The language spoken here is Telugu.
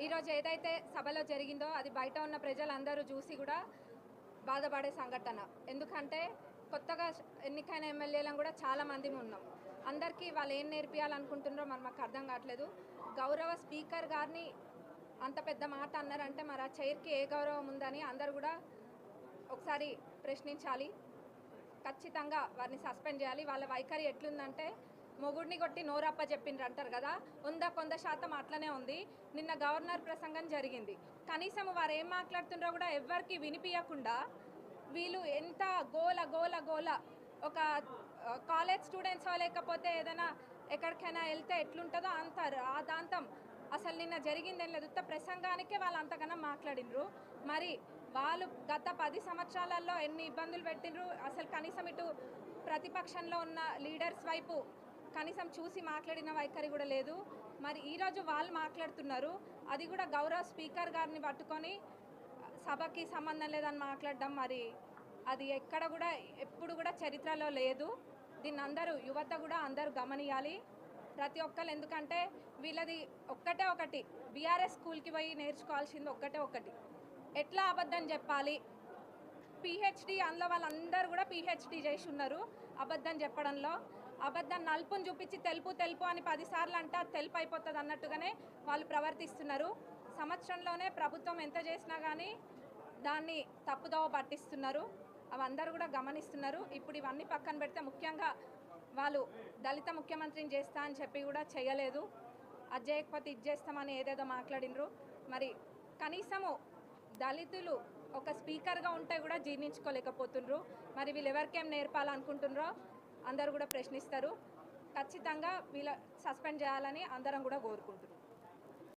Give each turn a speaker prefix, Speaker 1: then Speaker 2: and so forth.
Speaker 1: ఈరోజు ఏదైతే సభలో జరిగిందో అది బయట ఉన్న ప్రజలందరూ చూసి కూడా బాధపడే సంఘటన. ఎందుకంటే కొత్తగా ఎన్నికైన ఎమ్మెల్యేలను కూడా చాలామంది ఉన్నాం. అందరికీ వాళ్ళు ఏం నేర్పియాలనుకుంటున్నారో మరి మాకు అర్థం కావట్లేదు. గౌరవ స్పీకర్ గారిని అంత పెద్ద మాట అన్నారంటే మరి ఆ చైర్కి ఏ గౌరవం ఉందని అందరూ కూడా ఒకసారి ప్రశ్నించాలి. ఖచ్చితంగా వారిని సస్పెండ్ చేయాలి. వాళ్ళ వైఖరి ఎట్లుందంటే మొగుడిని కొట్టి నోరప్ప చెప్పిండ్రు అంటారు కదా, 100% అట్లనే ఉంది. నిన్న గవర్నర్ ప్రసంగం జరిగింది. కనీసం వారు ఏం మాట్లాడుతుండ్రో కూడా ఎవ్వరికి వినిపించకుండా వీళ్ళు ఎంత గోల గోల గోల. ఒక కాలేజ్ స్టూడెంట్స్ లేకపోతే ఏదైనా ఎక్కడికైనా వెళ్తే ఎట్లుంటుందో అంత రాదాంతం. అసలు నిన్న జరిగిందేం లేదు. ప్రసంగానికే వాళ్ళు అంతకన్నా మాట్లాడినరు. మరి వాళ్ళు గత 10 సంవత్సరాలలో ఎన్ని ఇబ్బందులు పెట్టినరు. అసలు కనీసం ఇటు ప్రతిపక్షంలో ఉన్న లీడర్స్ వైపు కనీసం చూసి మాట్లాడిన వైఖరి కూడా లేదు. మరి ఈరోజు వాళ్ళు మాట్లాడుతున్నారు. అది కూడా గౌరవ స్పీకర్ గారిని పట్టుకొని సభకి సంబంధం లేదని మాట్లాడడం మరి అది ఎక్కడ కూడా ఎప్పుడు కూడా చరిత్రలో లేదు. దీన్ని అందరూ యువత కూడా అందరూ గమనియాలి. ప్రతి ఒక్కరు. ఎందుకంటే వీళ్ళది ఒక్కటే ఒకటి, బీఆర్ఎస్ స్కూల్కి పోయి నేర్చుకోవాల్సింది ఒక్కటే ఒకటి, ఎట్లా అబద్ధం చెప్పాలి. పిహెచ్డి అందులో వాళ్ళందరూ కూడా పిహెచ్డి చేసి ఉన్నారు అబద్ధం చెప్పడంలో. అబద్ధం నలుపుని చూపించి తెలుపు తెలుపు అని 10 సార్లు అంటే అది తెలుపు అయిపోతుంది అన్నట్టుగానే వాళ్ళు ప్రవర్తిస్తున్నారు. సంవత్సరంలోనే ప్రభుత్వం ఎంత చేసినా కానీ దాన్ని తప్పుదోవ పట్టిస్తున్నారు. అవి అందరూ కూడా గమనిస్తున్నారు. ఇప్పుడు ఇవన్నీ పక్కన పెడితే ముఖ్యంగా వాళ్ళు దళిత ముఖ్యమంత్రిని చేస్తా అని చెప్పి కూడా చేయలేదు. అది చేయకపోతే ఇది చేస్తామని ఏదేదో మాట్లాడినరు. మరి కనీసము దళితులు ఒక స్పీకర్గా ఉంటే కూడా జీర్ణించుకోలేకపోతుండ్రు. మరి వీళ్ళు ఎవరికేం నేర్పాలనుకుంటున్నారో అందరూ కూడా ప్రశ్నిస్తారు. ఖచ్చితంగా వీళ్ళ సస్పెండ్ చేయాలని అందరం కూడా కోరుకుంటున్నారు.